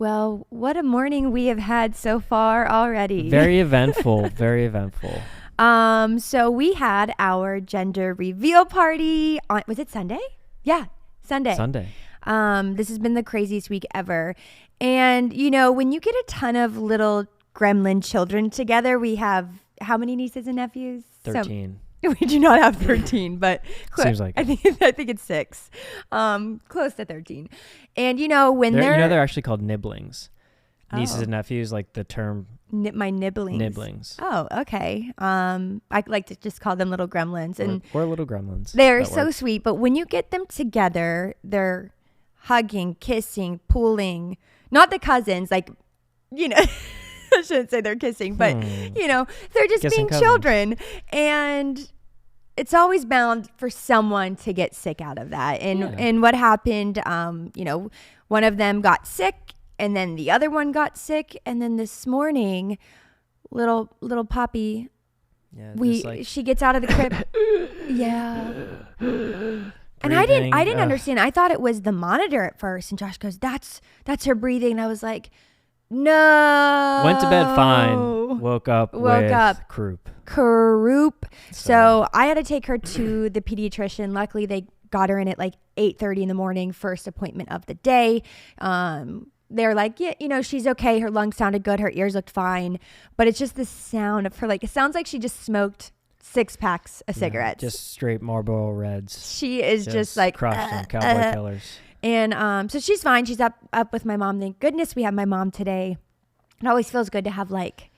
Well, what a morning we have had so far already. Very eventful. Very eventful. So we had our gender reveal party on, was it Sunday? Yeah, Sunday. This has been the craziest week ever. And, you know, when you get a ton of little gremlin children together, we have how many nieces and nephews? 13. So, we do not have 13, but Seems like I think it's 6. Close to 13. And, you know, when they're actually called nibblings. Nieces and nephews, like the term. My nibblings. Nibblings. Oh, okay. I like to just call them little gremlins. And or little gremlins. They're so sweet. But when you get them together, they're hugging, kissing, pulling. Not the cousins, like, you know, I shouldn't say they're kissing, but, you know, they're just Kissing being cousins. children. And it's always bound for someone to get sick out of that. And what happened, you know, one of them got sick. And then the other one got sick, and then this morning, little Poppy, she gets out of the crib. And I didn't understand. I thought it was the monitor at first, and Josh goes, "That's her breathing." And I was like, "No." Went to bed fine. Woke up with croup. So I had to take her to the pediatrician. Luckily, they got her in at like 8:30 in the morning, first appointment of the day. They're like, yeah, you know, she's okay. Her lungs sounded good. Her ears looked fine. But it's just the sound of her. Like, it sounds like she just smoked 6 packs of cigarettes. Just straight Marlboro Reds. She is just like crushed them, cowboy killers. And so she's fine. She's up with my mom. Thank goodness we have my mom today. It always feels good to have, like,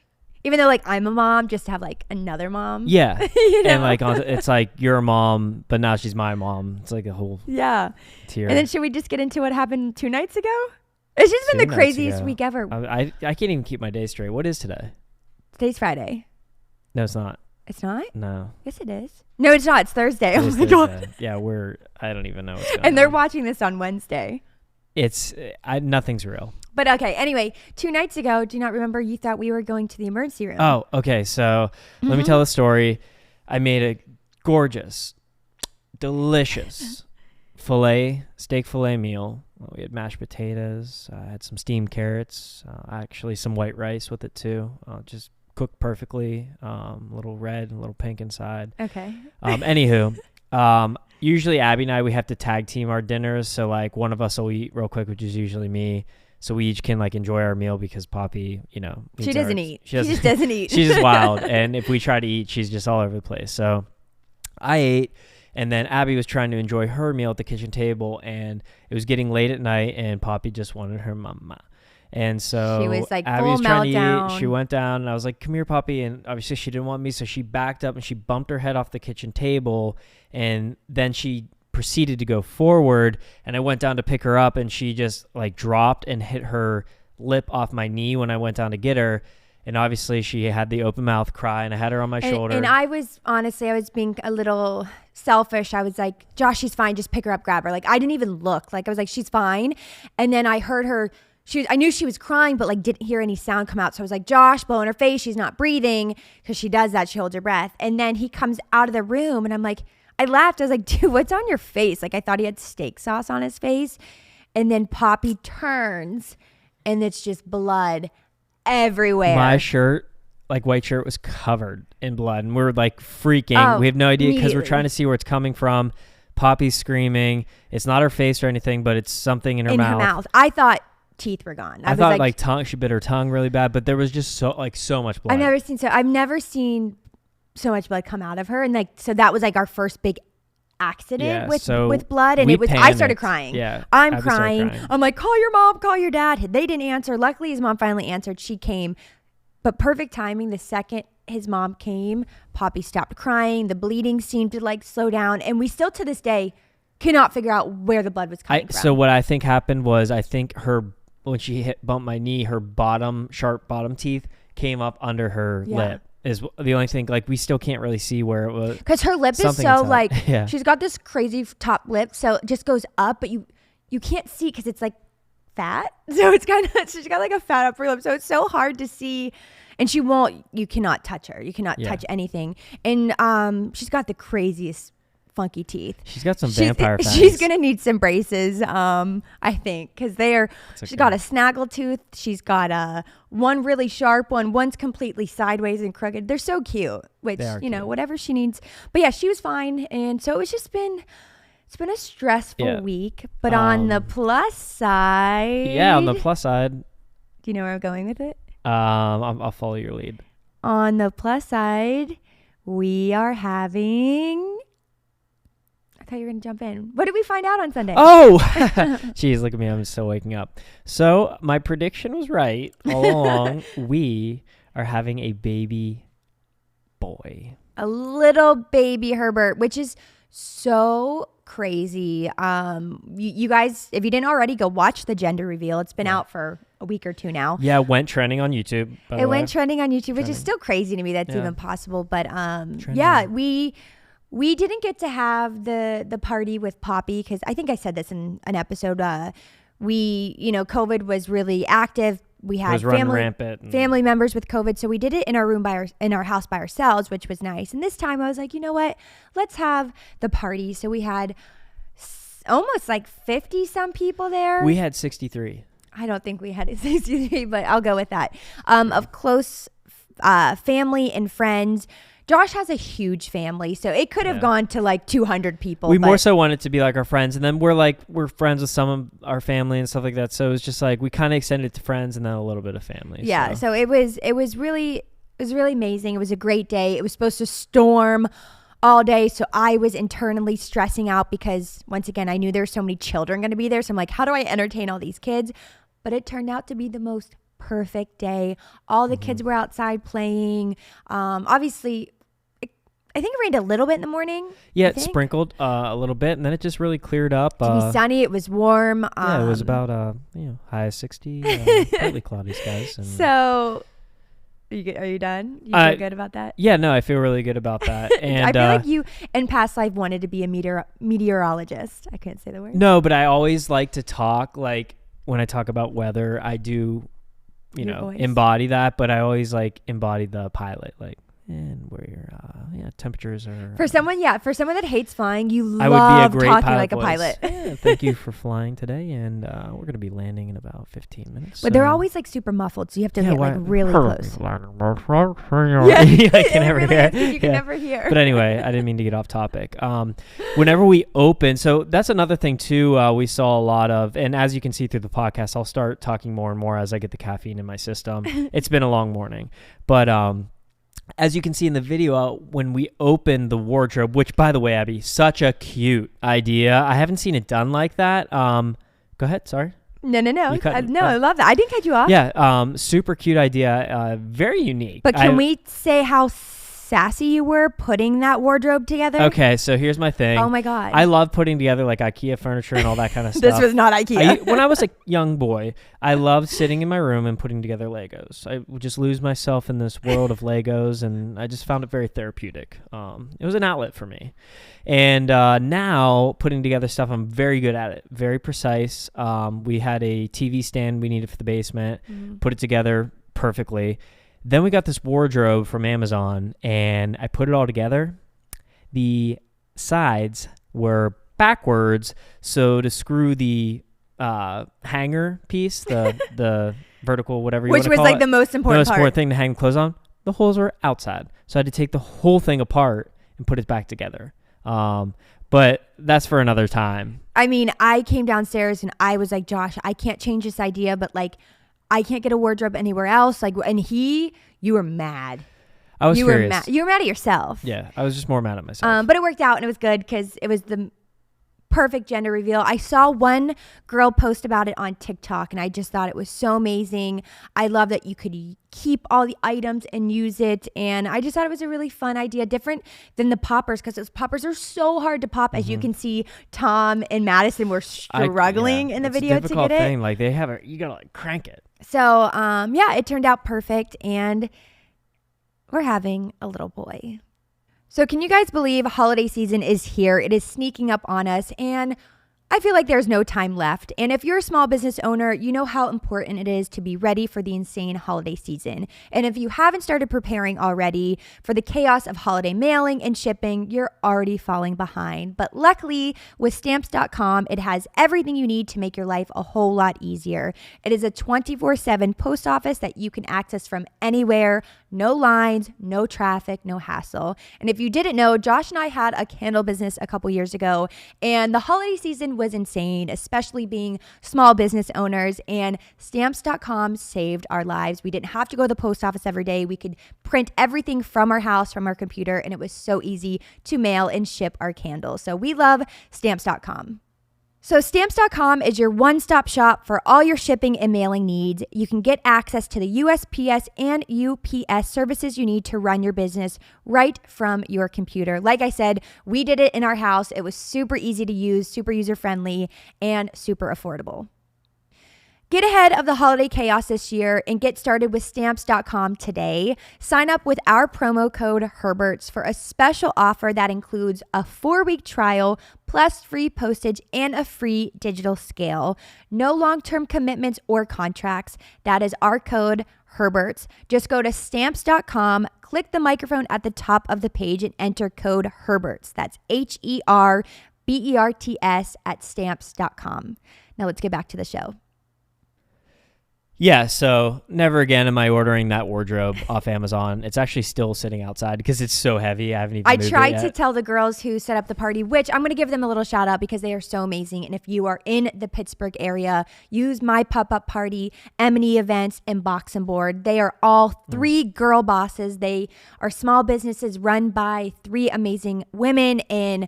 even though, like, I'm a mom, just to have, like, another mom. Yeah. You know? And, like, it's like you're a mom, but now she's my mom. It's like a whole tier. And then should we just get into what happened 2 nights ago? It's just been the craziest week ever. I can't even keep my day straight. What is today? Today's Friday. No, it's not. It's not? No. Yes, it is. No, it's not. It's Thursday. Oh my God. Yeah, I don't even know what's going on. And they're watching this on Wednesday. Nothing's real. But okay, anyway, 2 nights ago, do you not remember you thought we were going to the emergency room? Oh, okay. So let me tell the story. I made a gorgeous, delicious steak filet meal. We had mashed potatoes. I had some steamed carrots. Actually, some white rice with it too. Just cooked perfectly. A little red and a little pink inside. Okay. Anywho, usually Abbie and I, we have to tag team our dinners. So like one of us will eat real quick, which is usually me. So we each can like enjoy our meal because Poppy, you know, she doesn't eat. She just doesn't eat. She's just wild. And if we try to eat, she's just all over the place. So I ate. And then Abbie was trying to enjoy her meal at the kitchen table, and it was getting late at night, and Poppy just wanted her mama. And so she was like, Abby was trying to eat. She went down, and I was like, "Come here, Poppy." And obviously, she didn't want me, so she backed up and she bumped her head off the kitchen table, and then she proceeded to go forward. And I went down to pick her up, and she just like dropped and hit her lip off my knee when I went down to get her. And obviously she had the open mouth cry, and I had her on my shoulder. And I was being a little selfish. I was like, Josh, she's fine. Just pick her up, grab her. Like, I didn't even look. Like, I was like, she's fine. And then I heard her. I knew she was crying, but like didn't hear any sound come out. So I was like, Josh, blow in her face. She's not breathing, because she does that. She holds her breath. And then he comes out of the room, and I'm like, I laughed. I was like, dude, what's on your face? Like, I thought he had steak sauce on his face. And then Poppy turns, and it's just blood everywhere. My shirt, like white shirt, was covered in blood, and we're like freaking. We have no idea because we're trying to see where it's coming from. Poppy's screaming. It's not her face or anything, but it's something in her mouth. I thought teeth were gone. I thought like tongue. She bit her tongue really bad, but there was just so much blood. I've never seen so much blood come out of her, and like so that was like our first big accident with blood, and I started crying. I'm crying. I'm like, call your mom, call your dad. They didn't answer. Luckily his mom finally answered. She came, but perfect timing. The second his mom came, Poppy stopped crying. The bleeding seemed to like slow down, and we still to this day cannot figure out where the blood was coming from. So what I think happened was, I think when she bumped my knee, her sharp bottom teeth came up under her lip. Is the only thing, like, we still can't really see where it was. Because her lip is so, like, she's got this crazy top lip, so it just goes up, but you can't see because it's, like, fat. So it's kind of, she's got, like, a fat upper lip, so it's so hard to see. And you cannot touch her. You cannot touch anything. And she's got the craziest funky teeth. She's got some vampire fangs. She's gonna need some braces, I think, because she's got a snaggle tooth. She's got one really sharp one. One's completely sideways and crooked. They're so cute, which whatever she needs. But yeah, she was fine, and so it's been a stressful week. But on the plus side, do you know where I'm going with it? I'll follow your lead. On the plus side, we are having... I thought you were going to jump in. What did we find out on Sunday? Oh! Jeez, look at me. I'm still waking up. So my prediction was right all along. We are having a baby boy. A little baby Herbert, which is so crazy. You guys, if you didn't already, go watch the gender reveal. It's been out for a week or two now. Yeah, it went trending on YouTube. It went trending on YouTube, which is still crazy to me that's even possible. But we didn't get to have the party with Poppy because I think I said this in an episode. COVID was really active. We had family members with COVID, so we did it in our room in our house by ourselves, which was nice. And this time I was like, you know what? Let's have the party. So we had almost like 50 some people there. We had 63. I don't think we had 63, but I'll go with that. Of close family and friends. Josh has a huge family, so it could have gone to like 200 people. We more so wanted to be like our friends, and then we're friends with some of our family and stuff like that. So it was just like we kind of extended it to friends and then a little bit of family. Yeah, so it was really amazing. It was a great day. It was supposed to storm all day, so I was internally stressing out because once again I knew there were so many children going to be there. So I'm like, how do I entertain all these kids? But it turned out to be the most perfect day. All the kids were outside playing. Obviously, I think it rained a little bit in the morning. Yeah, it sprinkled a little bit, and then it just really cleared up. It was sunny. It was warm. Yeah, it was about high of 60, partly cloudy skies. And so, are you done? You feel good about that? Yeah, no, I feel really good about that. And I feel like you, in past life, wanted to be a meteorologist. I can't say the word. No, but I always like to talk. Like when I talk about weather, I do, embody that. But I always embody the pilot, and where your temperatures are. For someone that hates flying, you love talking like a pilot. Yeah, thank you for flying today, and we're going to be landing in about 15 minutes. But they're always super muffled, so you have to get really close. Yeah, you can never hear. You can never hear. But anyway, I didn't mean to get off topic. Whenever we open, so that's another thing too. We saw a lot of, and as you can see through the podcast, I'll start talking more and more as I get the caffeine in my system. It's been a long morning, but as you can see in the video, when we open the wardrobe, which, by the way, Abbie, such a cute idea. I haven't seen it done like that. Go ahead. Sorry. No. I love that. I didn't cut you off. Yeah. Super cute idea. Very unique. But can we say how sassy you were putting that wardrobe together? Okay, so here's my thing. Oh my God. I love putting together IKEA furniture and all that kind of stuff. This was not IKEA. When I was a young boy, I loved sitting in my room and putting together Legos. I would just lose myself in this world of Legos, and I just found it very therapeutic. It was an outlet for me. And now putting together stuff, I'm very good at it. Very precise. We had a TV stand we needed for the basement. Put it together perfectly. Then we got this wardrobe from Amazon, and I put it all together. The sides were backwards, so to screw the hanger piece, the vertical, whatever you want to call it. Which was the most important part. Thing to hang clothes on. The holes were outside, so I had to take the whole thing apart and put it back together. But that's for another time. I mean, I came downstairs, and I was like, Josh, I can't change this idea, but I can't get a wardrobe anywhere else. You were mad. I was furious. You were mad at yourself. Yeah, I was just more mad at myself. But it worked out, and it was good because it was the perfect gender reveal. I saw one girl post about it on TikTok, and I just thought it was so amazing. I love that you could keep all the items and use it, and I just thought it was a really fun idea, different than the poppers, because those poppers are so hard to pop. As you can see, Tom and Madison were struggling in the video to get it. Thing. They have it, you gotta crank it. So it turned out perfect, and we're having a little boy. So can you guys believe holiday season is here? It is sneaking up on us, and I feel like there's no time left. And if you're a small business owner, you know how important it is to be ready for the insane holiday season. And if you haven't started preparing already for the chaos of holiday mailing and shipping, you're already falling behind. But luckily, with Stamps.com, it has everything you need to make your life a whole lot easier. It is a 24/7 post office that you can access from anywhere. No lines, no traffic, no hassle. And if you didn't know, Josh and I had a candle business a couple years ago, and the holiday season was insane, especially being small business owners, and Stamps.com saved our lives. We didn't have to go to the post office every day. We could print everything from our house, from our computer, and it was so easy to mail and ship our candles. So we love Stamps.com. So Stamps.com is your one-stop shop for all your shipping and mailing needs. You can get access to the USPS and UPS services you need to run your business right from your computer. Like I said, we did it in our house. It was super easy to use, super user-friendly, and super affordable. Get ahead of the holiday chaos this year and get started with Stamps.com today. Sign up with our promo code Herberts for a special offer that includes a 4-week trial plus free postage and a free digital scale. No long-term commitments or contracts. That is our code Herberts. Just go to Stamps.com, click the microphone at the top of the page and enter code Herberts. That's HERBERTS at Stamps.com. Now let's get back to the show. Yeah, so never again am I ordering that wardrobe off Amazon. It's actually still sitting outside because it's so heavy. I haven't even moved it tried yet. to tell the girls who set up the party, which I'm going to give them a little shout out because they are so amazing. And if you are in the Pittsburgh area, use my pop-up party, M&E Events, and Box and Board. They are all 3 girl bosses. They are small businesses run by 3 amazing women, and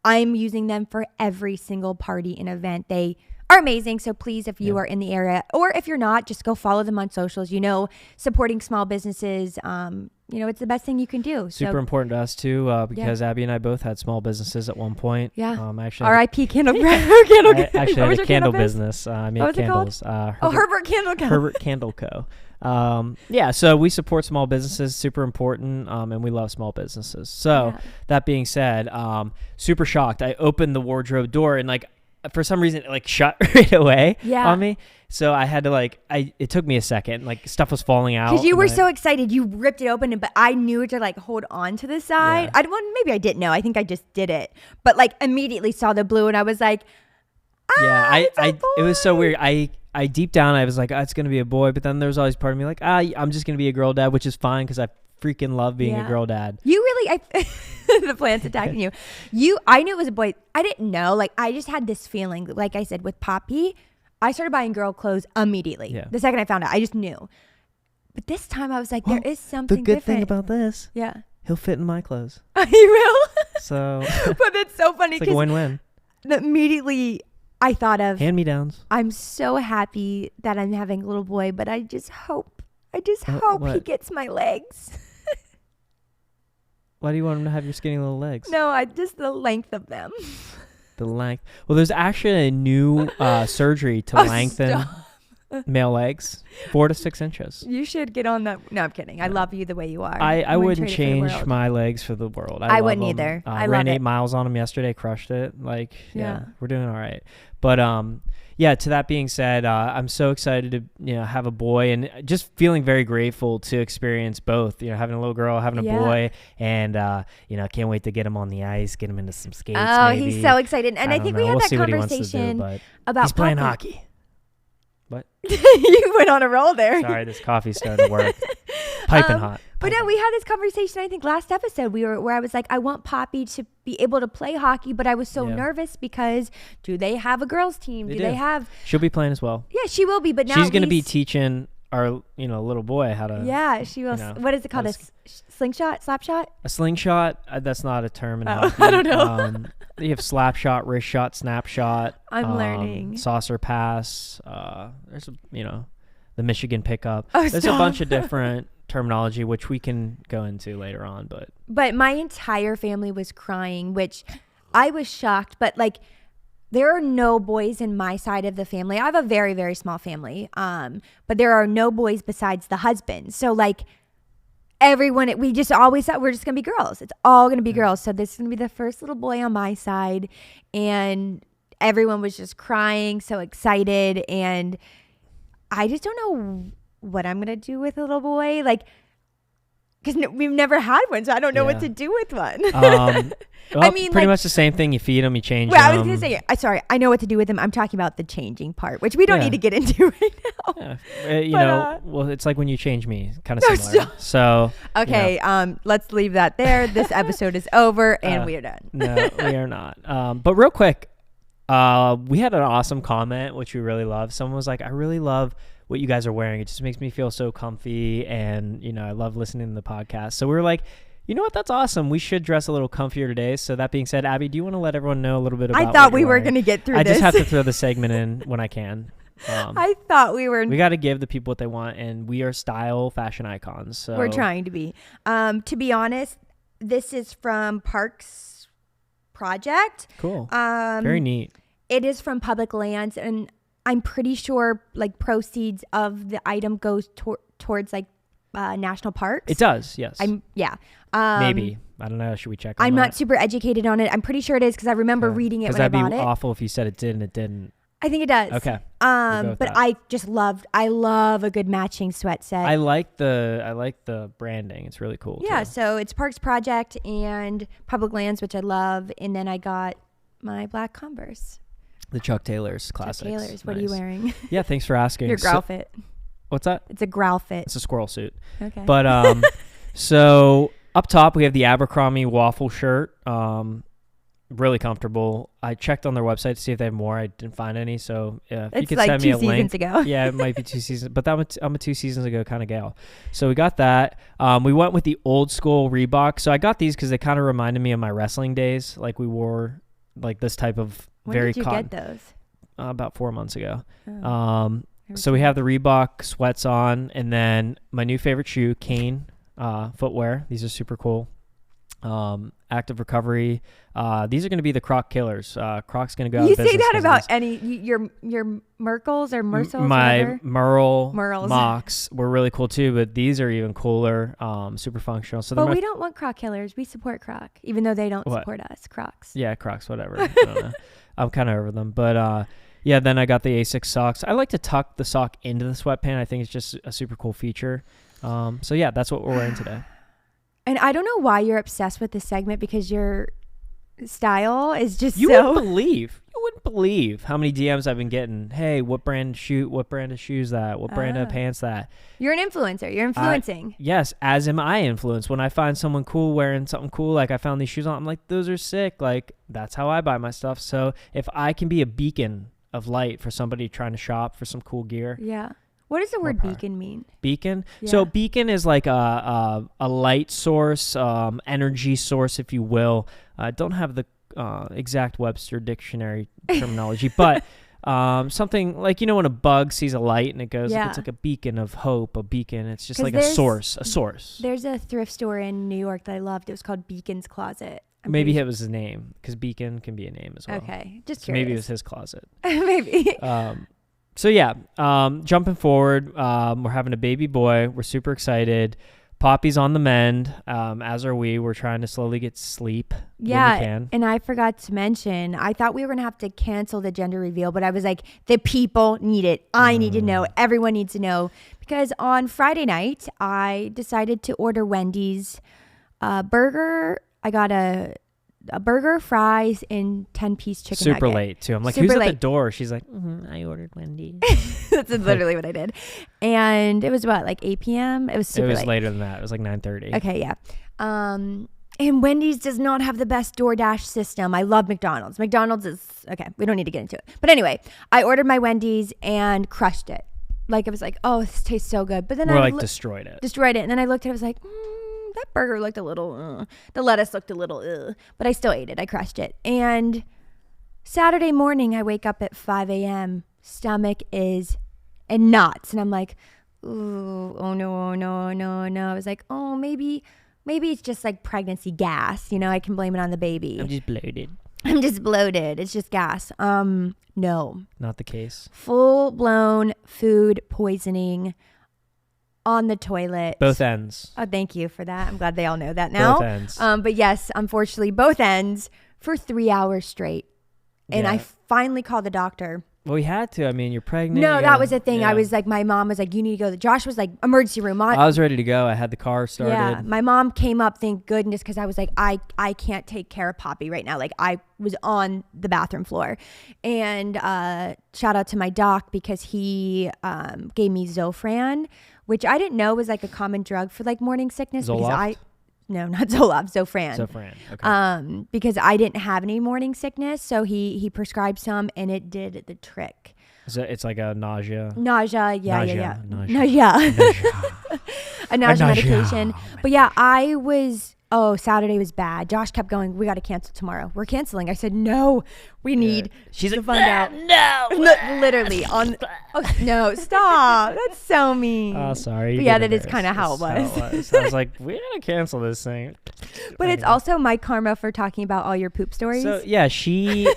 I'm using them for every single party and event. They are amazing. So please, if you are in the area, or if you're not, just go follow them on socials. You know, supporting small businesses, you know, it's the best thing you can do. Super important to us too, because Abbie and I both had small businesses at one point. Yeah. Actually, R.I.P. Candle. I actually had a candle business. I made candles. Herbert Candle Co. Herbert Candle Co. So we support small businesses, super important, and we love small businesses. So that being said, super shocked. I opened the wardrobe door and for some reason it shut right away on me. So I had to it took me a second. Stuff was falling out. Because you were so excited. You ripped it open, but I knew to hold on to the side. Yeah. Maybe I didn't know. I think I just did it. But immediately saw the blue and I was like, it was so weird. I deep down I was like, it's going to be a boy. But then there was always part of me I'm just going to be a girl dad, which is fine because I freaking love being a girl dad. You really, the plant's attacking you. I knew it was a boy. I didn't know. I just had this feeling. Like I said, with Poppy, I started buying girl clothes immediately. Yeah. The second I found out, I just knew. But this time I was like, there is something different. The good thing about this, he'll fit in my clothes. He will? So. But it's so funny. It's like a win-win. Immediately I thought of. Hand-me-downs. I'm so happy that I'm having a little boy, but I just hope he gets my legs. Why do you want him to have your skinny little legs? No, just the length of them. The length. Well, there's actually a new surgery to lengthen male legs 4 to 6 inches. You should get on that. No, I'm kidding. I love you the way you are. I wouldn't change my legs for the world. I wouldn't either. I ran 8 miles on them yesterday, crushed it. We're doing all right. But to that being said, I'm so excited to have a boy, and just feeling very grateful to experience both. Having a little girl, having a boy, and can't wait to get him on the ice, get him into some skates. Oh, maybe. He's so excited, and I think we had that conversation about he's playing hockey. What? You went on a roll there. Sorry, this coffee's starting to work. Piping hot. But no, we had this conversation, I think last episode, where I was like, I want Poppy to be able to play hockey, but I was so nervous because do they have a girls team? Do they have? She'll be playing as well. Yeah, she will be, but now she's going to be teaching our little boy how to. Yeah, she will. What is it called? A slingshot? Slap shot? A slingshot? That's not a term in hockey. I don't know. You have slap shot, wrist shot, snap shot. I'm learning. Saucer pass. There's the Michigan pickup. Oh, there's a bunch of different terminology which we can go into later on, but my entire family was crying, which I was shocked. But there are no boys in my side of the family. I have a very, very small family, but there are no boys besides the husband. So everyone, we just always thought we're just gonna be girls. It's all gonna be girls. So this is gonna be the first little boy on my side, and everyone was just crying, so excited. And I just don't know what I'm going to do with a little boy. Like, because we've never had one, so I don't know what to do with one. Well, I mean, pretty much the same thing. You feed them, you change them. I was going to say, sorry, I know what to do with them. I'm talking about the changing part, which we don't need to get into right now. Yeah. Well, it's like when you change me, kind of similar. So, okay, let's leave that there. This episode is over, and we are done. No, we are not. But real quick, we had an awesome comment, which we really love. Someone was like, I really love what you guys are wearing. It just makes me feel so comfy, and, I love listening to the podcast. So we were like, you know what? That's awesome. We should dress a little comfier today. So that being said, Abbie, do you want to let everyone know a little bit about I thought we were going to get through this. I just have to throw the segment in when I can. I thought we were. We got to give the people what they want, and we are style fashion icons. So we're trying to be. To be honest, this is from Parks Project. Cool. Very neat. It is from Public Lands, and I'm pretty sure like proceeds of the item goes towards like national parks. It does, yes. Maybe. I don't know. Should we check I'm not super educated on it. I'm pretty sure it is because I remember reading it when I bought it. Because that'd be awful if you said it did and it didn't. I think it does. Okay. But I love a good matching sweat set. I like the branding. It's really cool. Yeah, too. So it's Parks Project and Public Lands, which I love. And then I got my black Converse. The Chuck Taylors classics. Chuck Taylors. What are you wearing? Yeah, thanks for asking. Your growl fit. What's that? It's a growl fit. It's a squirrel suit. Okay. But so up top we have the Abercrombie waffle shirt. Really comfortable. I checked on their website to see if they have more. I didn't find any. So if you could send me a link. It's like 2 seasons ago. Yeah, it might be 2 seasons. But I'm a 2 seasons ago kind of gal. So we got that. We went with the old school Reebok. So I got these because they kind of reminded me of my wrestling days. Like we wore like this type of very cotton. When did you get those? About 4 months ago. Oh. So we have the Reebok sweats on, and then my new favorite shoe, Kane footwear. These are super cool. Active Recovery. These are going to be the Croc killers. Croc's going to go out of business. You say that about your Merkles or Mercels? My Merles Mocs were really cool too, but these are even cooler. Super functional. So, but we don't want Croc killers. We support Croc, even though they don't support us. Crocs. Yeah, Crocs. Whatever. I don't know. I'm kind of over them, but yeah. Then I got the Asics socks. I like to tuck the sock into the sweatpant. I think it's just a super cool feature. So yeah, that's what we're wearing today. And I don't know why you're obsessed with this segment because your style is just You wouldn't believe how many DMs I've been getting. Hey, what brand of shoes that? What brand of pants that? You're an influencer. You're influencing. Yes, as am I influenced. When I find someone cool wearing something cool, like I found these shoes on, I'm like, those are sick. Like, that's how I buy my stuff. So if I can be a beacon of light for somebody trying to shop for some cool gear. Yeah. What does the word beacon mean? Beacon? Yeah. So beacon is like a light source, energy source, if you will. I don't have the exact Webster dictionary terminology, but something like, when a bug sees a light and it goes, it's like a beacon of hope, a beacon. It's just like a source. There's a thrift store in New York that I loved. It was called Beacon's Closet. Maybe it was his name, because beacon can be a name as well. Okay, just curious. Maybe it was his closet. Maybe. So yeah, jumping forward, we're having a baby boy. We're super excited. Poppy's on the mend, as are we. We're trying to slowly get sleep when we can. And I forgot to mention, I thought we were going to have to cancel the gender reveal, but I was like, the people need it. I need to know. Everyone needs to know. Because on Friday night, I decided to order Wendy's burger. I got a burger, fries, and 10-piece chicken nugget. Super late, too. I'm like, who's at the door? She's like, I ordered Wendy's. That's literally what I did. And it was what, like 8 p.m.? It was super late. It was later than that. It was like 9:30. Okay, yeah. And Wendy's does not have the best DoorDash system. I love McDonald's. McDonald's is, okay, we don't need to get into it. But anyway, I ordered my Wendy's and crushed it. Like, it was like, oh, this tastes so good. But then destroyed it. Destroyed it. And then I looked at it, I was like, that burger looked a little, the lettuce looked a little, but I still ate it. I crushed it. And Saturday morning, I wake up at 5 a.m. Stomach is in knots. And I'm like, oh no. I was like, oh, maybe it's just like pregnancy gas. I can blame it on the baby. I'm just bloated. It's just gas. No. Not the case. Full-blown food poisoning. On the toilet. Both ends. Oh, thank you for that. I'm glad they all know that now. Both ends. But yes, unfortunately, both ends for 3 hours straight. And I finally called the doctor. Well, we had to. I mean, you're pregnant. No, that was the thing. I was like, my mom was like, you need to go. Josh was like, emergency room. I was ready to go. I had the car started. Yeah, my mom came up, thank goodness, because I was like, I can't take care of Poppy right now. Like, I was on the bathroom floor. And shout out to my doc, because he gave me Zofran, which I didn't know was like a common drug for like morning sickness. Zoloft? No, not Zoloft, Zofran. Zofran, okay. Because I didn't have any morning sickness, so he prescribed some, and it did the trick. So it's like a nausea. Nausea. A nausea medication. But yeah, Saturday was bad. Josh kept going, we got to cancel tomorrow. We're canceling. I said, no, we need to find out. No. Literally no, stop. That's so mean. Oh, sorry. But yeah, that is kind of how it was. I was like, we got to cancel this thing. But it's also my karma for talking about all your poop stories. So yeah, she...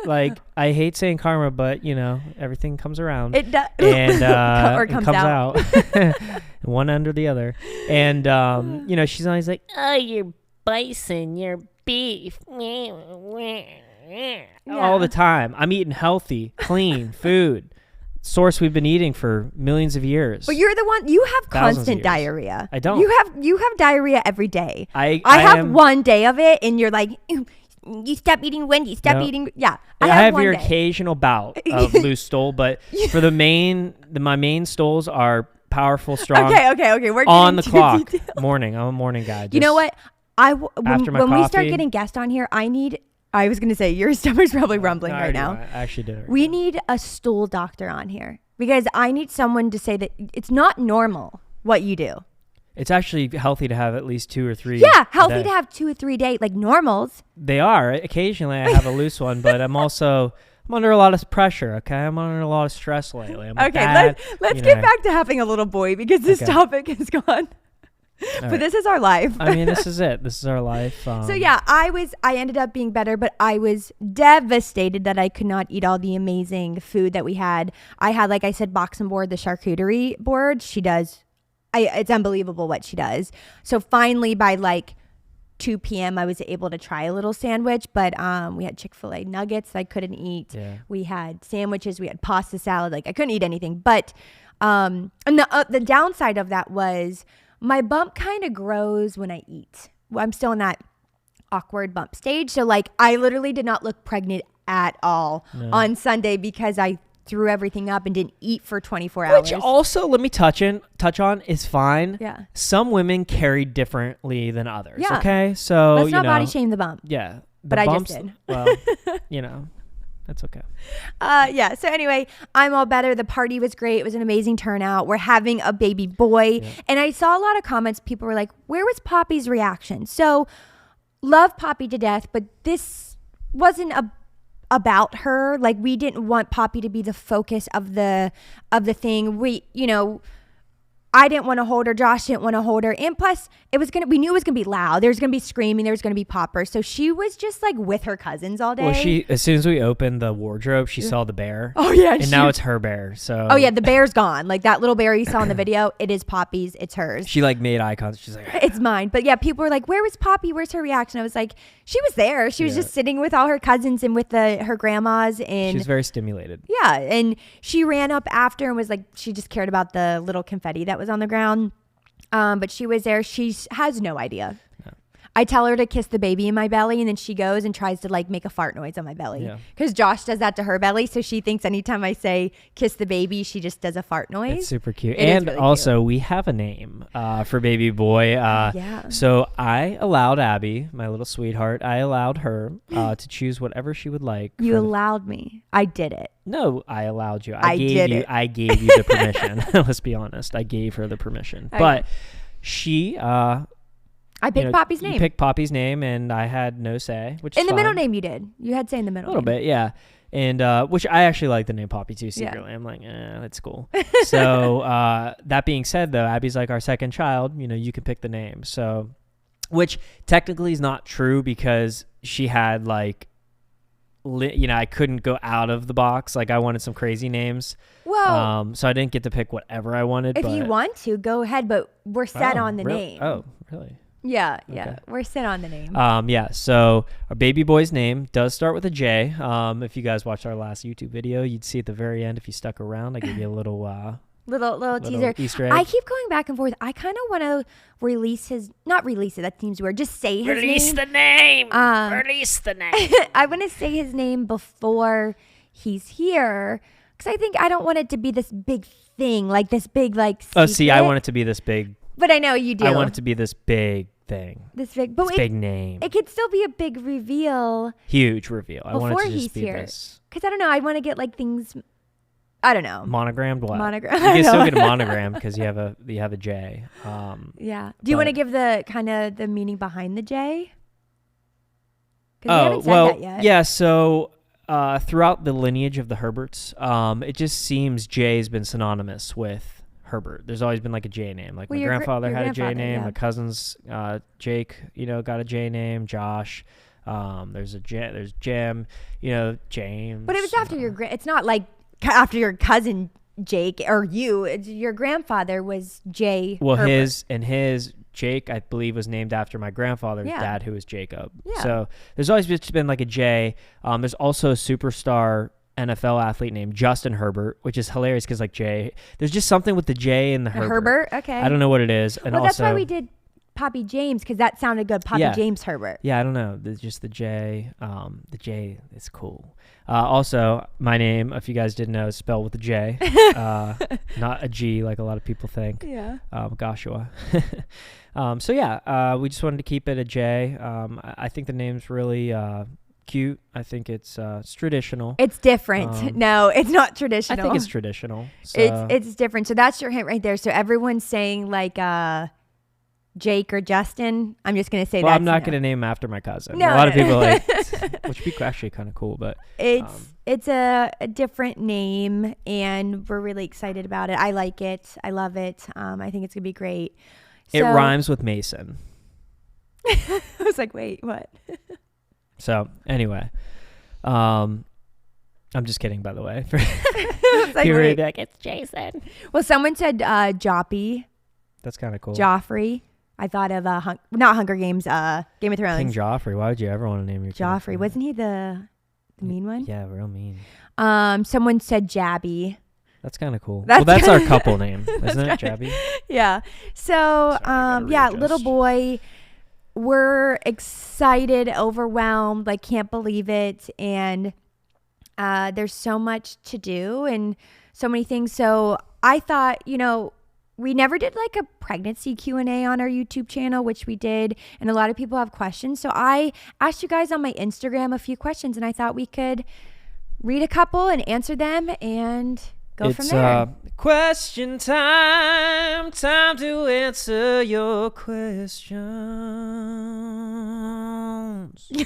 Like, I hate saying karma, but everything comes around. It does. And or it comes out. One under the other. And she's always like, oh, you're bison, you're beef. All the time. I'm eating healthy, clean food. Source we've been eating for millions of years. But you're the one, you have constant diarrhea. I don't. You have diarrhea every day. I have one day of it, and you're like, you stop eating when you stop eating. Yeah. I have your occasional bout of loose stool, but for my main stools are powerful, strong. Okay. We're on the clock. Morning. I'm a morning guy. You know what? When we start getting guests on here, I was going to say, your stomach's probably rumbling right now. I actually did. We need a stool doctor on here, because I need someone to say that it's not normal what you do. It's actually healthy to have at least 2 or 3. Yeah, healthy to have 2 or 3 days, like normals. They are. Occasionally I have a loose one, but I'm under a lot of pressure, okay? I'm under a lot of stress lately. Let's get back to having a little boy, because this topic is gone. But this is our life. I mean, this is it. This is our life. So yeah, I ended up being better, but I was devastated that I could not eat all the amazing food that we had. I had, like I said, box and board, the charcuterie board. She does. It's unbelievable what she does. So finally, by like 2 p.m., I was able to try a little sandwich, but we had Chick-fil-A nuggets that I couldn't eat. Yeah. We had sandwiches. We had pasta salad. Like, I couldn't eat anything. But and the downside of that was my bump kind of grows when I eat. I'm still in that awkward bump stage. So like, I literally did not look pregnant at all on Sunday, because I threw everything up and didn't eat for 24 hours. Which also, let me touch on, is fine. Yeah. Some women carry differently than others. Yeah. Okay. So let's not body shame the bump. Yeah. But I just did. Well, that's okay. Yeah. So anyway, I'm all better. The party was great. It was an amazing turnout. We're having a baby boy. Yeah. And I saw a lot of comments. People were like, where was Poppy's reaction? So love Poppy to death, but this wasn't about her. Like, we didn't want Poppy to be the focus of the thing. I didn't want to hold her. Josh didn't want to hold her. And plus, we knew it was going to be loud. There was going to be screaming. There was going to be poppers. So she was just like with her cousins all day. Well, as soon as we opened the wardrobe, she saw the bear. Oh, yeah. And now it's her bear. So. Oh, yeah. The bear's gone. Like, that little bear you saw in the video, it is Poppy's. It's hers. She like made eye contact. She's like, it's mine. But yeah, people were like, where was Poppy? Where's her reaction? I was like, she was there. She was just sitting with all her cousins and with her grandmas. And she's very stimulated. Yeah. And she ran up after and was like, she just cared about the little confetti that was on the ground. But she was there. She has no idea. No. I tell her to kiss the baby in my belly, and then she goes and tries to like make a fart noise on my belly. Because Josh does that to her belly. So she thinks anytime I say kiss the baby, she just does a fart noise. It's super cute. And really also, we have a name for baby boy. So I allowed Abbie, my little sweetheart, I allowed her to choose whatever she would like. You allowed me. I did it. No, I allowed you. I gave you the permission. Let's be honest. I gave her the permission. Okay. But she I picked Poppy's name. You picked Poppy's name, and I had no say, which is in the middle name you did. You had say in the middle. A little bit, yeah. And which I actually like the name Poppy too secretly. I'm like, that's cool. So that being said, though, Abbie's like our second child. You can pick the name. So, which technically is not true, because she had like, I couldn't go out of the box. Like, I wanted some crazy names. Well, so I didn't get to pick whatever I wanted. If you want to, go ahead. But we're set on the name. Oh, really? Yeah, yeah. We're set on the name. Yeah. So our baby boy's name does start with a J. If you guys watched our last YouTube video, you'd see at the very end, if you stuck around, I gave you a little teaser. Easter egg. I keep going back and forth. I kind of want to not release it. That seems weird. Just say his name. Release the name. Release the name. I want to say his name before he's here. Because I don't want it to be this big thing, like this big, like, secret. Oh, see, I want it to be this big. But I know you do. I want it to be this big thing. This big name. It could still be a big reveal. Huge reveal. I want it to he's just be here. this. Because I don't know. I want to get, like, things, I don't know. Monogrammed what? Monogram. You can still get a monogram because you have a J. Yeah. Do you want to give the kind of the meaning behind the J? We haven't said that yet. Yeah, so... throughout the lineage of the Herberts, it just seems J has been synonymous with Herbert. There's always been like a J name. Like my grandfather had a J name. Yeah. My cousin's Jake, got a J name. Josh. There's Jim. James. But it was after it's not like after your cousin Jake or you. Your grandfather was J. Well, Herbert. his Jake, I believe, was named after my grandfather's dad, who was Jacob. Yeah. So there's always been like a J. There's also a superstar NFL athlete named Justin Herbert, which is hilarious because like J, there's just something with the J in the Herbert. Herbert, okay. I don't know what it is. And that's why we did Poppy James, because that sounded good. Poppy James Herbert. Yeah, I don't know. Just the J. The J is cool. Also, my name, if you guys didn't know, is spelled with a J, not a G like a lot of people think. Yeah. Joshua. We just wanted to keep it a J. I think the name's really cute. I think it's traditional. It's different. No, it's not traditional. I think it's traditional. So. It's different. So that's your hint right there. So everyone's saying like Jake or Justin. I'm just gonna say that. I'm not gonna name him after my cousin. No, a lot of people like, which would be actually kind of cool, but it's a different name, and we're really excited about it. I like it. I love it. I think it's gonna be great. It rhymes with Mason. I was like, wait, what? So anyway, I'm just kidding, by the way. It's Jason. Well, someone said Joppy. That's kind of cool. Joffrey. I thought of not Hunger Games, Game of Thrones. King Joffrey. Why would you ever want to name your Joffrey? Wasn't he the mean one? Yeah, real mean. Someone said Jabby. That's kind of cool. That's our couple name, isn't it, Jabby? Yeah. So, little boy. We're excited, overwhelmed, like can't believe it, and there's so much to do and so many things. So I thought, we never did like a pregnancy Q&A on our YouTube channel, which we did, and a lot of people have questions. So I asked you guys on my Instagram a few questions, and I thought we could read a couple and answer them and go from there. It's question time to answer your questions.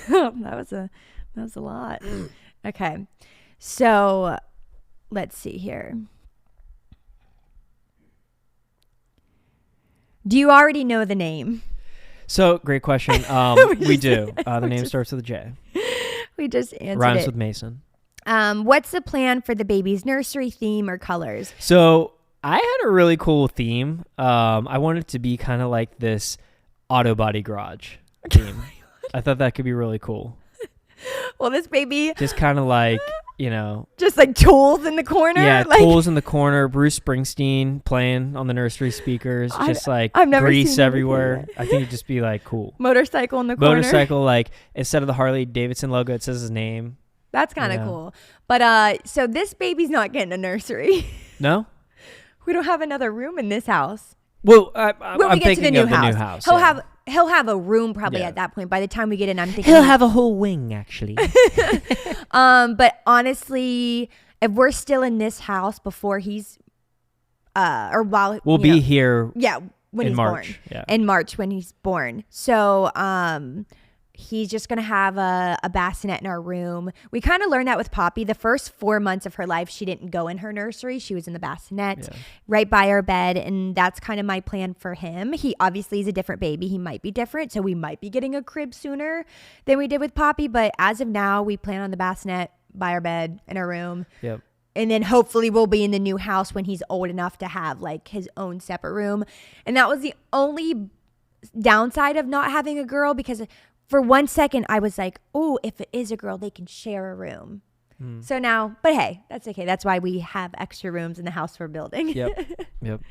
That was a lot. Okay, so let's see here. Do you already know the name? So, great question. We do. The name starts with a J. We just answered Rhymes it. with Mason. What's the plan for the baby's nursery theme or colors? So, I had a really cool theme. I wanted it to be kind of like this auto body garage theme. I thought that could be really cool. Well, this baby... Just kind of like... just like tools in the corner. Yeah, tools in the corner. Bruce Springsteen playing on the nursery speakers. Just like grease everywhere. I think it'd just be like cool. Motorcycle in the corner. Motorcycle, like instead of the Harley Davidson logo, it says his name. That's kind of cool. But so this baby's not getting a nursery. No? We don't have another room in this house. Well, I'm thinking of the new house. He'll have a room probably at that point. By the time we get in, I'm thinking he'll have a whole wing actually. But honestly, if we're still in this house before he's, or while we'll be here. Yeah, when he's March. born. Yeah. In March when he's born. So, he's just going to have a bassinet in our room. We kind of learned that with Poppy. The first 4 months of her life, she didn't go in her nursery. She was in the bassinet right by our bed. And that's kind of my plan for him. He obviously is a different baby. He might be different. So we might be getting a crib sooner than we did with Poppy. But as of now, we plan on the bassinet by our bed in our room. Yep. And then hopefully we'll be in the new house when he's old enough to have like his own separate room. And that was the only downside of not having a girl, because for 1 second I was like, oh, if it is a girl, they can share a room. So now, but hey, that's okay. That's why we have extra rooms in the house we're building. Yep.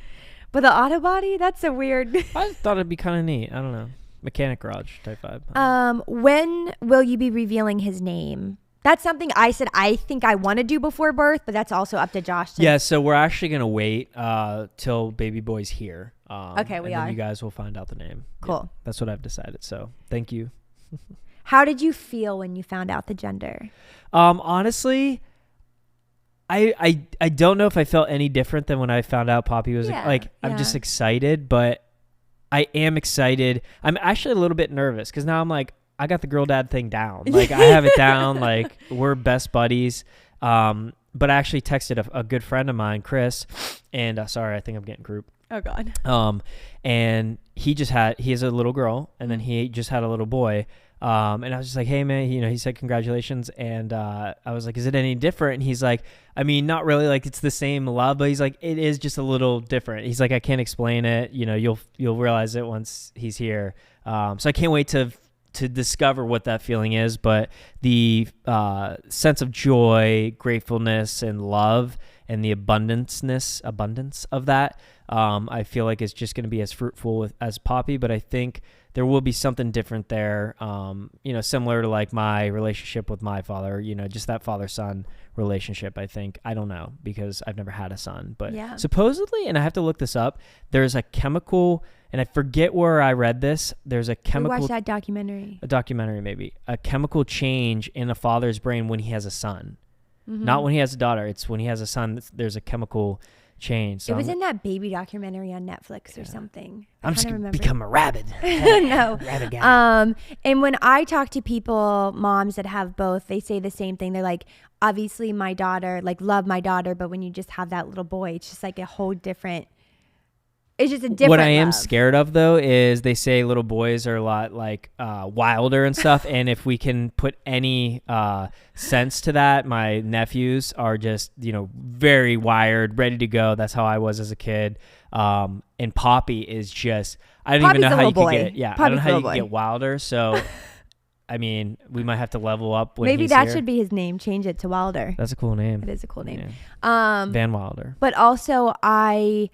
But the auto body, that's a weird. I thought it'd be kind of neat. I don't know. Mechanic garage type vibe. When will you be revealing his name? That's something I said I think I want to do before birth, but that's also up to Josh. Yeah, so we're actually going to wait till baby boy's here. Okay, we are. Then you guys will find out the name. Cool. Yeah, that's what I've decided. So thank you. How did you feel when you found out the gender? Honestly, I don't know if I felt any different than when I found out Poppy was I'm just excited, but I am excited. I'm actually a little bit nervous because now I'm like, I got the girl dad thing down. Like I have it down. Like we're best buddies. But I actually texted a good friend of mine, Chris, and sorry, I think I'm getting group. Oh God. And he has a little girl, and then he just had a little boy. And I was just like, hey man, he said congratulations, and I was like, is it any different? And he's like, I mean, not really, like it's the same love, but he's like, it is just a little different. He's like, I can't explain it, you'll realize it once he's here. So I can't wait to discover what that feeling is, but the sense of joy, gratefulness, and love, and the abundance of that, I feel like it's just going to be as fruitful as Poppy, but I think there will be something different there, similar to like my relationship with my father, just that father-son relationship, I think. I don't know because I've never had a son, but supposedly, and I have to look this up, there's a chemical, and I forget where I read this, there's a chemical... We watched that documentary. A documentary, maybe. A chemical change in a father's brain when he has a son. Mm-hmm. Not when he has a daughter. It's when he has a son, there's a chemical change. So it was in that baby documentary on Netflix or something. I'm just going to become a rabid. No. Rabid guy. And when I talk to people, moms that have both, they say the same thing. They're like, obviously my daughter, like love my daughter, but when you just have that little boy, it's just like a whole different... It's just a different What I am love. scared of, though, is they say little boys are a lot like wilder and stuff. And if we can put any sense to that, my nephews are just, very wired, ready to go. That's how I was as a kid. And Poppy is just, I don't even know how you could get, I don't know how you can get wilder. So, I mean, we might have to level up when maybe he's that here. should be his name. Change it to Wilder. That's a cool name. It is a cool name. Yeah. Van Wilder. But also 2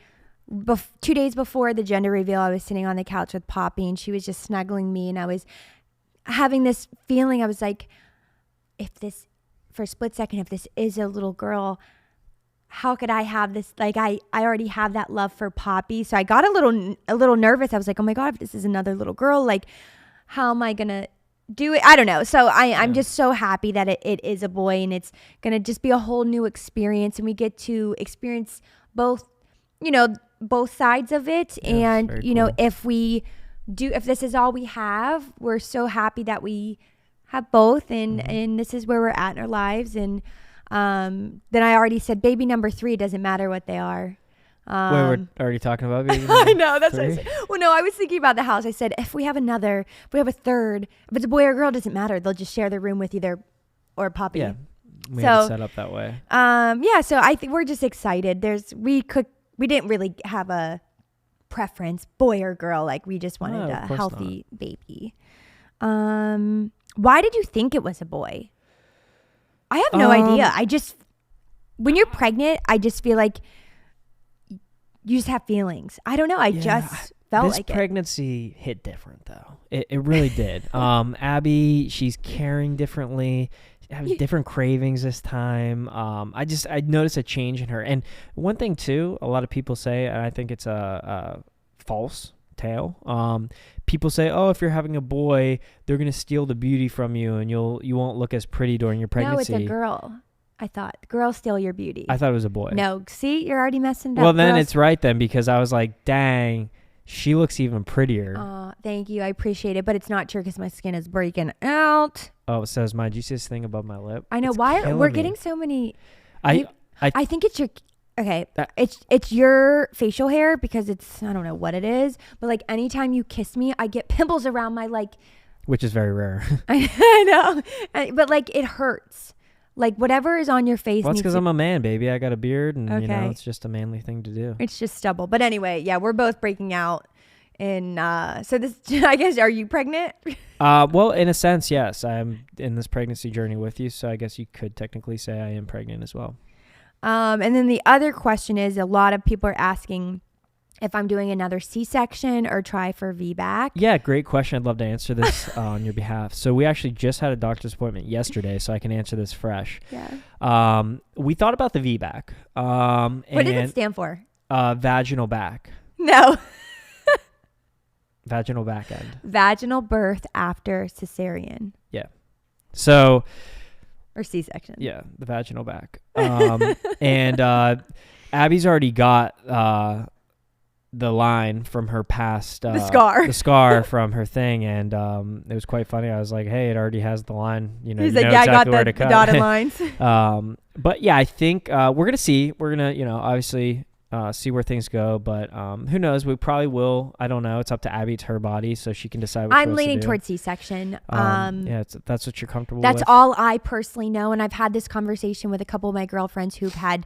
days before the gender reveal, I was sitting on the couch with Poppy, and she was just snuggling me, and I was having this feeling. I was like, for a split second, if this is a little girl, how could I have this? Like I already have that love for Poppy. So I got a little nervous. I was like, oh my God, if this is another little girl, like how am I going to do it? I don't know. So I'm just so happy that it is a boy, and it's going to just be a whole new experience, and we get to experience both sides of it. And cool. If this is all we have, we're so happy that we have both, and this is where we're at in our lives. And then I already said baby number 3, doesn't matter what they are. Wait, we're already talking about baby number I know, that's 3? what I said. Well, no, I was thinking about the house. I said if we have a third, if it's a boy or girl, doesn't matter, they'll just share the room with either or Poppy. We have it set up that way. So I think we're just excited. We didn't really have a preference, boy or girl. Like we just wanted a healthy baby. Why did you think it was a boy? I have no idea. When you're pregnant, I just feel like you just have feelings. I don't know. I just felt like it. This pregnancy hit different though. It really did. Abbie, she's caring differently. Having different cravings this time. I noticed a change in her. And one thing too, a lot of people say, and I think it's a false tale. People say, oh, if you're having a boy, they're gonna steal the beauty from you, and you won't look as pretty during your pregnancy. No, it's a girl. I thought girls steal your beauty. I thought it was a boy. No, see, you're already messing it up. Well, then it's right then, because I was like, dang, she looks even prettier. Thank you. I appreciate it. But it's not true because my skin is breaking out. Oh, it says mine. Do you see this thing above my lip? I know. Why we're getting so many. I think it's your. Okay. It's your facial hair because I don't know what it is. But like anytime you kiss me, I get pimples around my Which is very rare. I know. But like it hurts. Like whatever is on your face. Well, that's because I'm a man, baby. I got a beard, and it's just a manly thing to do. It's just stubble. But anyway, yeah, we're both breaking out. And so this, I guess, are you pregnant? Well, in a sense, yes. I'm in this pregnancy journey with you, so I guess you could technically say I am pregnant as well. And then the other question is, a lot of people are asking if I'm doing another C-section or try for VBAC. Yeah, great question. I'd love to answer this on your behalf. So we actually just had a doctor's appointment yesterday, so I can answer this fresh. Yeah. We thought about the VBAC. What does it stand for? Vaginal back. No. Vaginal back end. Vaginal birth after cesarean. Yeah. So. Or C-section. Yeah, the vaginal back. And Abbie's already got the line from her past. The scar. The scar from her thing. And it was quite funny. I was like, hey, it already has the line. You know, he's you like, know yeah, exactly I got the dotted lines. But yeah, I think we're going to see. We're going to, obviously... see where things go, but who knows? We probably will. I don't know. It's up to Abbie. It's her body, so she can decide what I'm leaning towards C-section. Yeah, that's what you're comfortable with. That's all I personally know, and I've had this conversation with a couple of my girlfriends who've had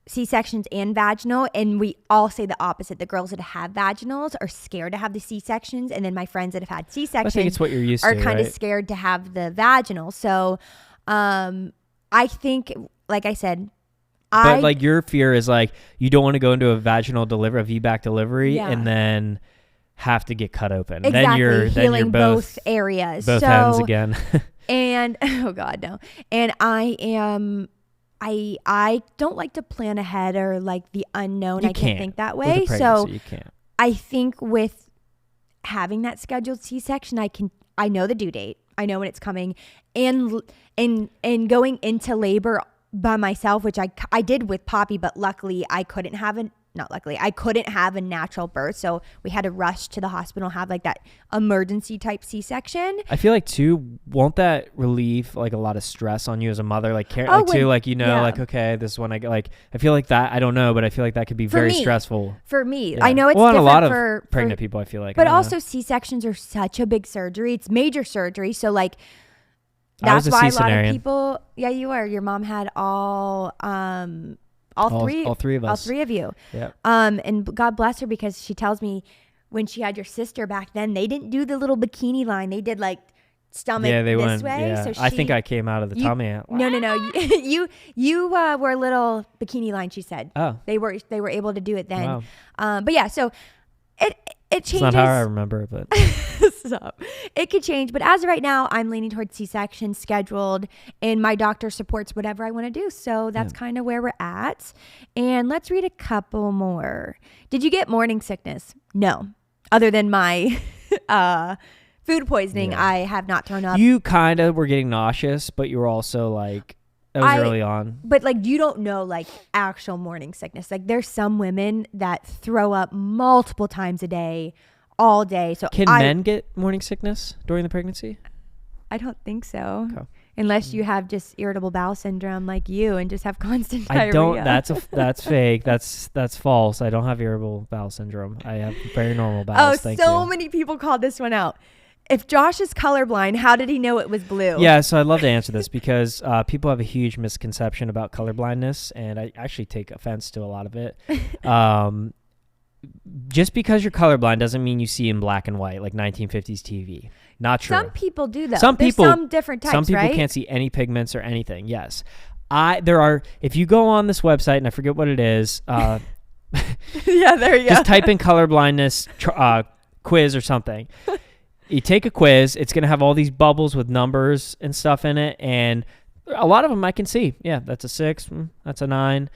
C-sections and vaginal, and we all say the opposite. The girls that have vaginals are scared to have the C-sections, and then my friends that have had C-sections I think it's what you're used are to, kind of right? scared to have the vaginal. So I think, like I said, but like your fear is like you don't want to go into a vaginal delivery, a VBAC delivery, yeah. and then have to get cut open. Exactly, healing both areas, both ends again. And oh God, no. And I don't like to plan ahead or like the unknown. I can't think that way. So you can't. I think with having that scheduled C-section, I know the due date. I know when it's coming, and going into labor by myself, which I did with Poppy, but luckily I couldn't have a natural birth. So we had to rush to the hospital and have like that emergency type C-section. I feel like too, won't that relieve like a lot of stress on you as a mother? Like, okay, this is when I get like, I feel like that, I don't know, but I feel like that could be very stressful. For me, yeah. I know it's different a lot for pregnant people, I feel like. But also C-sections are such a big surgery. It's major surgery. So like, that's why a lot of people, yeah, you are. Your mom had all three of us. All three of you. Yeah. And God bless her, because she tells me when she had your sister back then, they didn't do the little bikini line. They did like stomach this way. Yeah. So I think I came out of the tummy. No. You were a little bikini line, she said. Oh. They were able to do it then. Wow. But yeah, so it changes. It's not how I remember it, but Stop. It could change, but as of right now, I'm leaning towards C-section scheduled, and my doctor supports whatever I want to do. So that's kind of where we're at. And let's read a couple more. Did you get morning sickness? No, other than my food poisoning. Yeah. I have not thrown up. You kind of were getting nauseous, but you were also like, that was early on. But like, you don't know like actual morning sickness. Like there's some women that throw up multiple times a day, all day. So can men get morning sickness during the pregnancy? I don't think so. Okay. Unless you have just irritable bowel syndrome like you and just have constant diarrhea. I don't. That's fake. That's false. I don't have irritable bowel syndrome. I have very normal bowels. Oh, so many people called this one out. If Josh is colorblind, how did he know it was blue? Yeah, so I'd love to answer this because people have a huge misconception about colorblindness, and I actually take offense to a lot of it. Just because you're colorblind doesn't mean you see in black and white like 1950s TV. Not true. Some people do though. Some different types, some people right? can't see any pigments or anything. Yes. If you go on this website, and I forget what it is. Yeah, there you go. Just type in colorblindness quiz or something. You take a quiz, it's going to have all these bubbles with numbers and stuff in it, and a lot of them I can see. Yeah, that's a 6, that's a 9.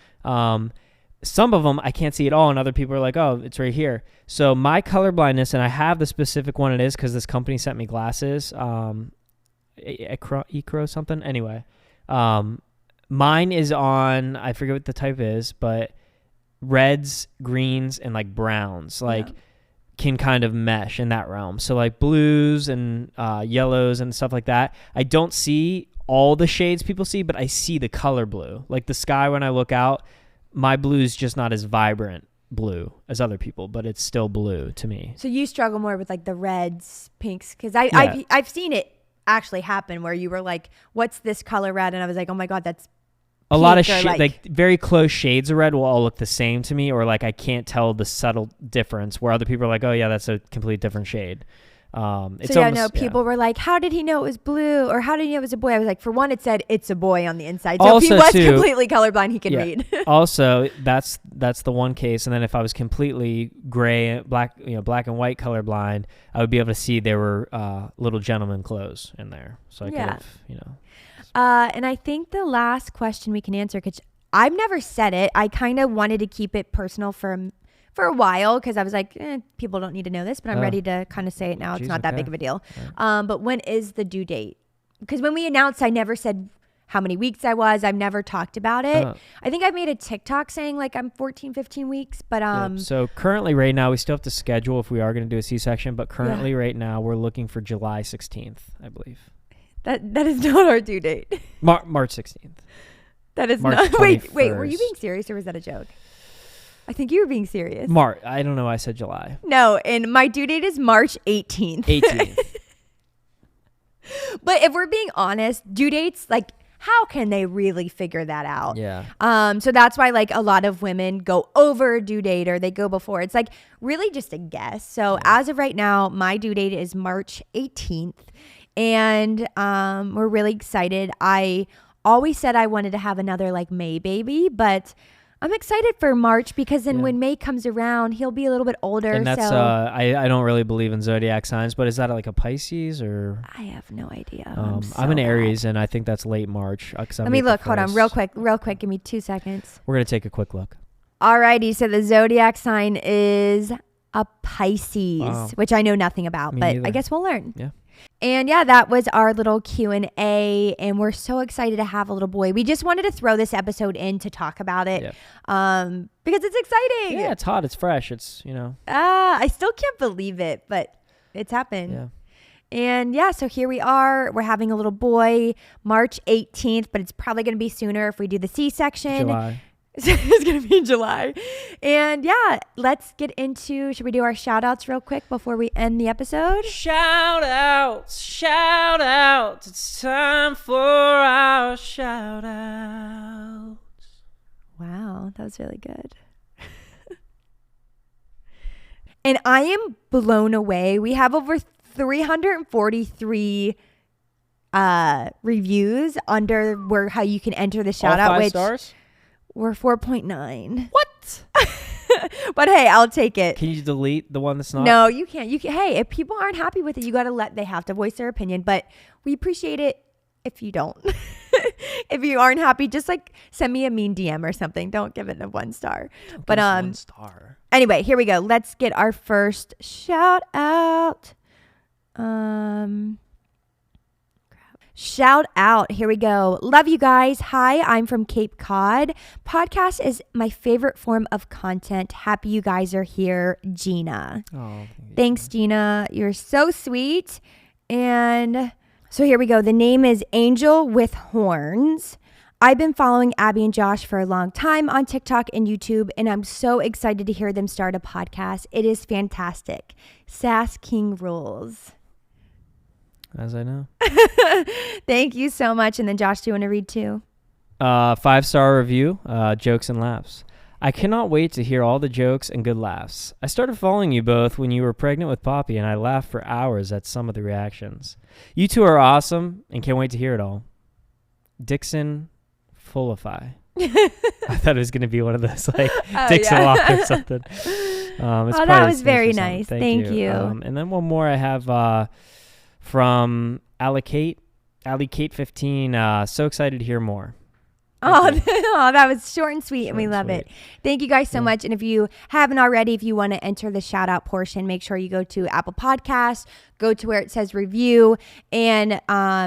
Some of them I can't see at all, and other people are like, oh, it's right here. So my colorblindness, and I have the specific one it is because this company sent me glasses, Ecro something. Anyway, mine is on, I forget what the type is, but reds, greens, and like browns. Like, can kind of mesh in that realm. So like blues and yellows and stuff like that. I don't see all the shades people see, but I see the color blue. Like the sky when I look out, my blue is just not as vibrant blue as other people, but it's still blue to me. So you struggle more with like the reds, pinks, because I've seen it actually happen where you were like, what's this color red? And I was like, oh my God, that's a lot of like very close shades of red will all look the same to me, or like I can't tell the subtle difference where other people are like, oh yeah, that's a completely different shade. People were like, how did he know it was blue, or how did he know it was a boy? I was like, for one, it said it's a boy on the inside, so also, if he was completely colorblind, he can read. Also, that's the one case. And then if I was completely gray, black and white colorblind, I would be able to see there were little gentleman clothes in there, so I could have and I think the last question we can answer, because I've never said it, I kind of wanted to keep it personal for a while, because I was like, people don't need to know this, but I'm ready to kind of say it now. It's not that big of a deal. Right. But when is the due date? Because when we announced, I never said how many weeks I was. I've never talked about it. I think I've made a TikTok saying like I'm 14, 15 weeks, but So currently right now, we still have to schedule if we are going to do a C-section, but currently right now we're looking for July 16th, I believe. That is not our due date. March 16th. That is March not. Wait, were you being serious, or was that a joke? I think you were being serious. I don't know. I said July. No, and my due date is March 18th. 18th. But if we're being honest, due dates, like, how can they really figure that out? Yeah. So that's why, like, a lot of women go over a due date, or they go before. It's like really just a guess. So as of right now, my due date is March 18th, and we're really excited. I always said I wanted to have another like May baby, but I'm excited for March, because then when May comes around, he'll be a little bit older. And that's, I don't really believe in zodiac signs, but is that like a Pisces or? I have no idea. I'm an Aries, and I think that's late March. Let me look. Hold on. Real quick. Give me 2 seconds. We're going to take a quick look. Alrighty. So the zodiac sign is a Pisces, which I know nothing about, but neither. I guess we'll learn. Yeah. And that was our little Q&A, and we're so excited to have a little boy. We just wanted to throw this episode in to talk about it, because it's exciting. Yeah, it's hot, it's fresh, it's, I still can't believe it, but it's happened. Yeah. And so here we are. We're having a little boy March 18th, but it's probably going to be sooner if we do the C-section. July. It's going to be in July. And let's get into, should we do our shout outs real quick before we end the episode? Shout outs. It's time for our shout outs. Wow, that was really good. And I am blown away. We have over 343 reviews under how you can enter the shout out. All 5 stars? We're 4.9. What? But hey, I'll take it. Can you delete the one that's not? No, you can't. Hey, if people aren't happy with it, they have to voice their opinion. But we appreciate it if you don't. If you aren't happy, just like send me a mean DM or something. Don't give it a 1 star. But 1 star. Anyway, here we go. Let's get our first shout out. Shout out. Here we go. Love you guys. Hi, I'm from Cape Cod. Podcast is my favorite form of content. Happy you guys are here, Gina. Oh, thanks, Gina. You're so sweet. And so here we go. The name is Angel with Horns. I've been following Abbie and Josh for a long time on TikTok and YouTube, and I'm so excited to hear them start a podcast. It is fantastic. Sass King rules. As I know. Thank you so much. And then Josh, do you want to read too? 5-star review, jokes and laughs. I cannot wait to hear all the jokes and good laughs. I started following you both when you were pregnant with Poppy, and I laughed for hours at some of the reactions. You two are awesome and can't wait to hear it all. Dixon Fullify. I thought it was going to be one of those like Dixon Walk or something. That was very nice. Thank you. And then one more I have from Alley Kate 15. So excited to hear more. That was short and sweet, and we love it. Thank you guys so much. And if you haven't already, if you want to enter the shout out portion, make sure you go to Apple Podcasts, go to where it says review, and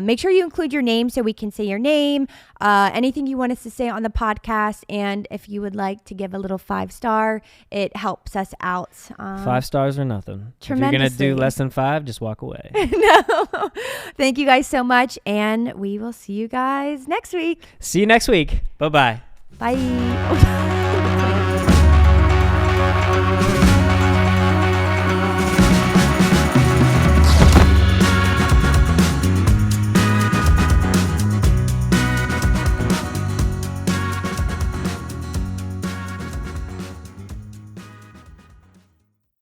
make sure you include your name so we can say your name, anything you want us to say on the podcast. And if you would like to give a little 5-star, it helps us out. 5 stars or nothing. If you're going to do less than 5, just walk away. No. Thank you guys so much, and we will see you guys next week. See you next week. Bye-bye. Bye.